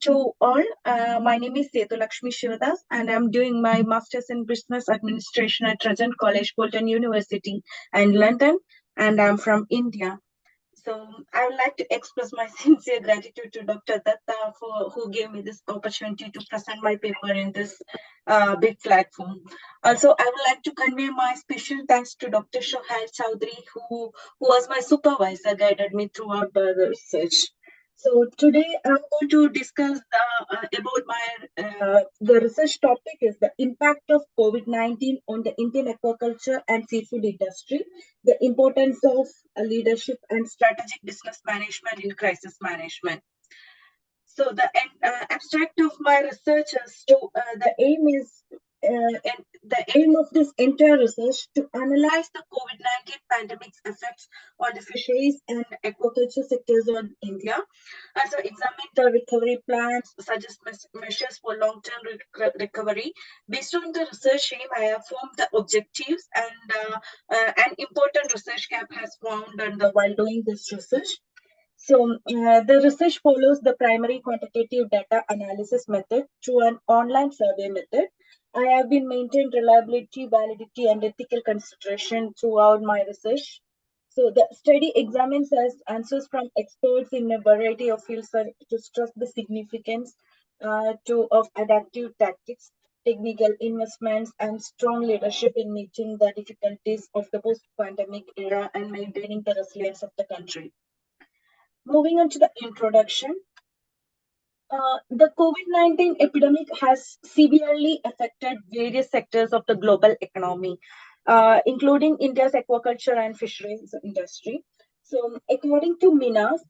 to all. My name is Sethulakshmy Sivadas, and I'm doing my Masters in Business Administration at Regent College, Bolton University, in London, and I'm from India. So I would like to express my sincere gratitude to Dr. Datta for who gave me this opportunity to present my paper in this big platform. Also, I would like to convey my special thanks to Dr. Shohail Choudhury, who was my supervisor, guided me throughout the research. So today I'm going to discuss about the research topic is the impact of COVID-19 on the Indian aquaculture and seafood industry, the importance of leadership and strategic business management in crisis management. So the abstract of my research is the aim of this entire research to analyze the COVID-19 pandemic's effects on the fisheries and aquaculture sectors on India. Also examine the recovery plans, suggest measures for long-term recovery. Based on the research aim, I have formed the objectives and an important research gap has found while doing this research. So the research follows the primary quantitative data analysis method through an online survey method. I have been maintained reliability, validity, and ethical consideration throughout my research. So the study examines answers from experts in a variety of fields to stress the significance of adaptive tactics, technical investments, and strong leadership in meeting the difficulties of the post-pandemic era and maintaining the resilience of the country. Moving on to the introduction. The COVID-19 epidemic has severely affected various sectors of the global economy, including India's aquaculture and fisheries industry. So, according to Minas,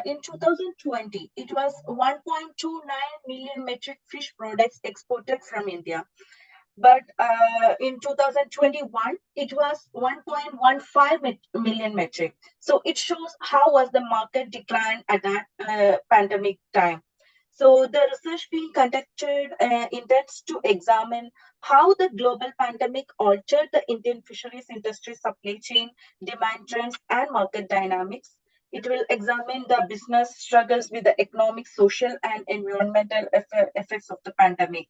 in 2020, it was 1.29 million metric fish products exported from India. But in 2021, it was 1.15 million metric. So it shows how was the market decline at that pandemic time. So the research being conducted intends to examine how the global pandemic altered the Indian fisheries industry supply chain, demand trends, and market dynamics. It will examine the business struggles with the economic, social, and environmental effects of the pandemic.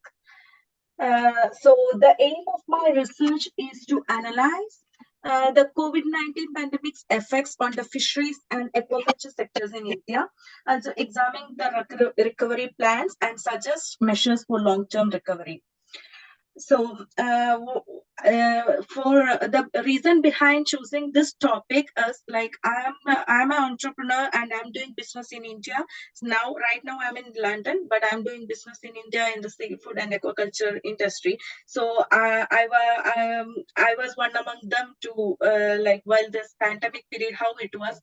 So the aim of my research is to analyze the COVID-19 pandemic's effects on the fisheries and aquaculture sectors in India, also examine the recovery plans and suggest measures for long-term recovery. So for the reason behind choosing this topic is like I'm an entrepreneur and I'm doing business in India. So right now I'm in London, but I'm doing business in India in the seafood and aquaculture industry. So I was one among them to like while this pandemic period, how it was.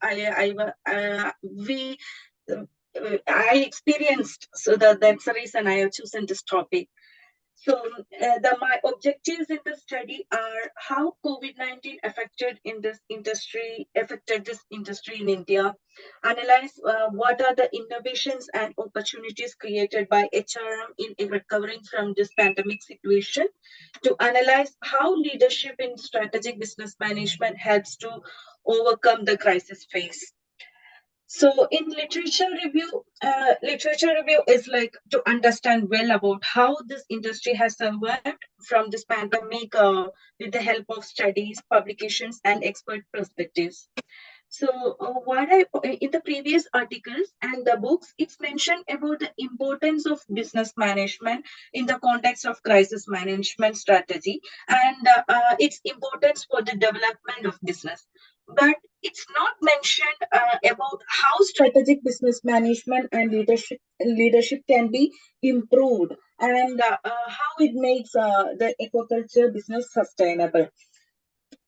I experienced, so that's the reason I have chosen this topic. So my objectives in the study are how COVID-19 affected this industry in India, analyze what are the innovations and opportunities created by HRM in recovering from this pandemic situation, to analyze how leadership in strategic business management helps to overcome the crisis phase. So in literature review is like to understand well about how this industry has survived from this pandemic with the help of studies, publications, and expert perspectives. So in the previous articles and the books, it's mentioned about the importance of business management in the context of crisis management strategy and its importance for the development of business. But it's not mentioned about how strategic business management and leadership can be improved and how it makes the aquaculture business sustainable.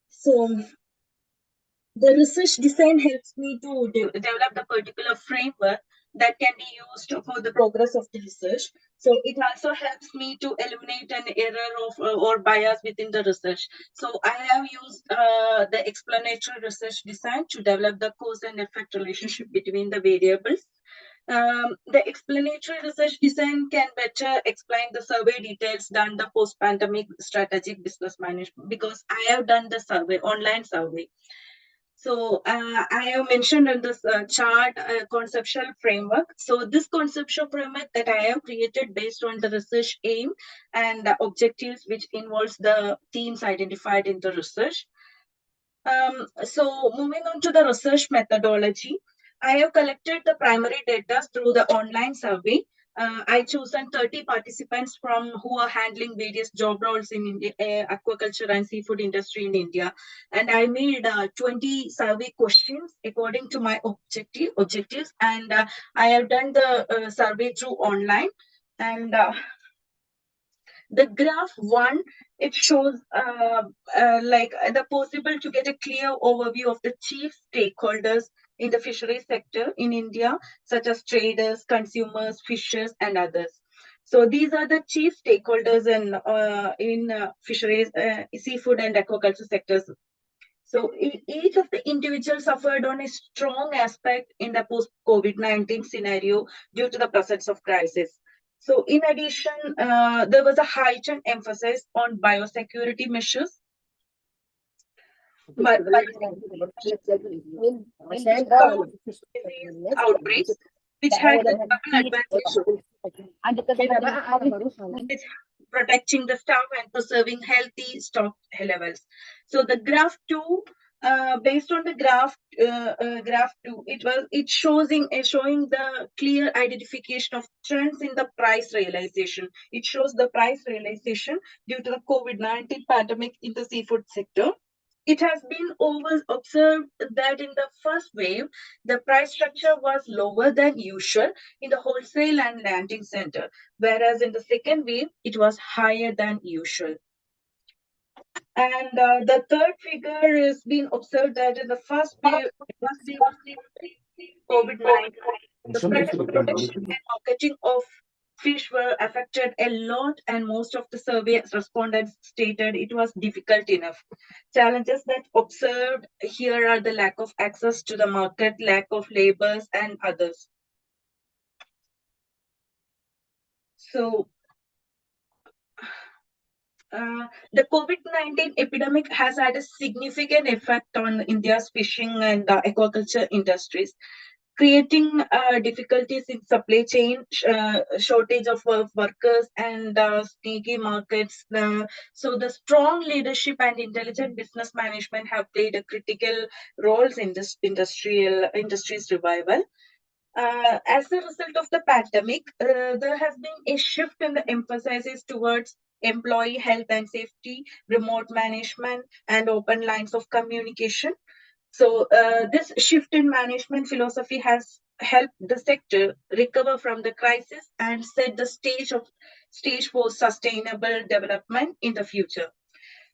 So the research design helps me to develop the particular framework that can be used for the progress of the research. So it also helps me to eliminate an error or bias within the research. So I have used the explanatory research design to develop the cause and effect relationship between the variables. The explanatory research design can better explain the survey details done the post-pandemic strategic business management, because I have done the survey, online survey. So I have mentioned in this chart conceptual framework. So this conceptual framework that I have created based on the research aim and objectives, which involves the themes identified in the research. So moving on to the research methodology, I have collected the primary data through the online survey. I chosen 30 participants from who are handling various job roles in India, aquaculture and seafood industry in India, and I made 20 survey questions according to my objectives, and I have done the survey through online, and the graph one, it shows the possible to get a clear overview of the chief stakeholders in the fisheries sector in India, such as traders, consumers, fishers, and others. So these are the chief stakeholders in fisheries, seafood, and aquaculture sectors. So each of the individuals suffered on a strong aspect in the post-COVID-19 scenario due to the presence of crisis. So in addition, there was a heightened emphasis on biosecurity measures, but disease outbreaks, which had a double advantage protecting the staff and preserving healthy stock levels. So the graph two, based on the graph two, it's showing the clear identification of trends in the price realization. It shows the price realization due to the COVID-19 pandemic in the seafood sector. It has been observed that in the first wave, the price structure was lower than usual in the wholesale and landing center, whereas in the second wave, it was higher than usual. And the third figure is being observed that in the first wave of COVID-19, the production and marketing of fish were affected a lot, and most of the survey respondents stated it was difficult enough. Challenges that observed here are the lack of access to the market, lack of labors, and others. So the COVID-19 epidemic has had a significant effect on India's fishing and aquaculture industries, creating difficulties in supply chain, shortage of workers, and sneaky markets. So the strong leadership and intelligent business management have played a critical roles in this industry's revival. As a result of the pandemic, there has been a shift in the emphasis towards employee health and safety, remote management, and open lines of communication. So this shift in management philosophy has helped the sector recover from the crisis and set the stage for sustainable development in the future.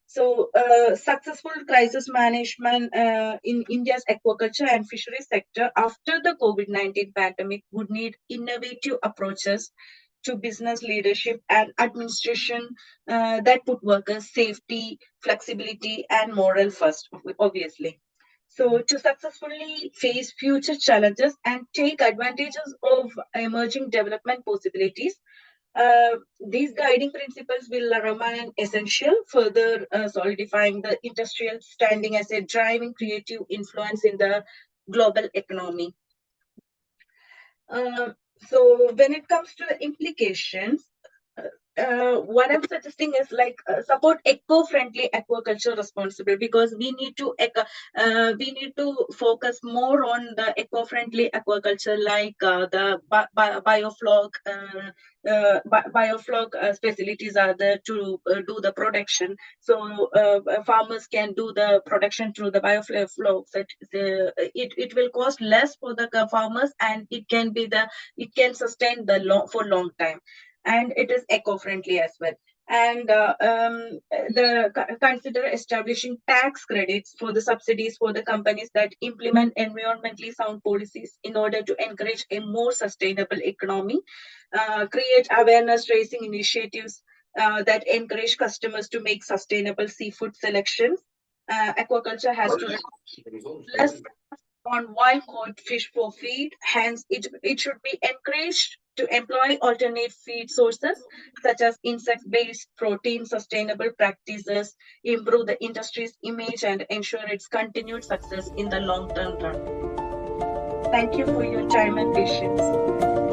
So, successful crisis management in India's aquaculture and fisheries sector after the COVID-19 pandemic would need innovative approaches to business leadership and administration that put workers' safety, flexibility, and moral first, obviously. So, to successfully face future challenges and take advantages of emerging development possibilities, these guiding principles will remain essential, further solidifying the industrial standing as a driving creative influence in the global economy. So when it comes to the implications, what I'm suggesting is support eco-friendly aquaculture responsibility, because we need to focus more on the eco-friendly aquaculture, like the bioflog facilities are there to do the production. So farmers can do the production through the bioflog. It will cost less for the farmers, and it can sustain for long time, and it is eco-friendly as well. And consider establishing tax credits for the subsidies for the companies that implement environmentally sound policies in order to encourage a more sustainable economy. Create awareness raising initiatives that encourage customers to make sustainable seafood selections. Aquaculture has to less on wild caught fish for feed. Hence, it should be encouraged to employ alternate feed sources such as insect-based protein sustainable practices, improve the industry's image and ensure its continued success in the long-term run. Thank you for your time and patience.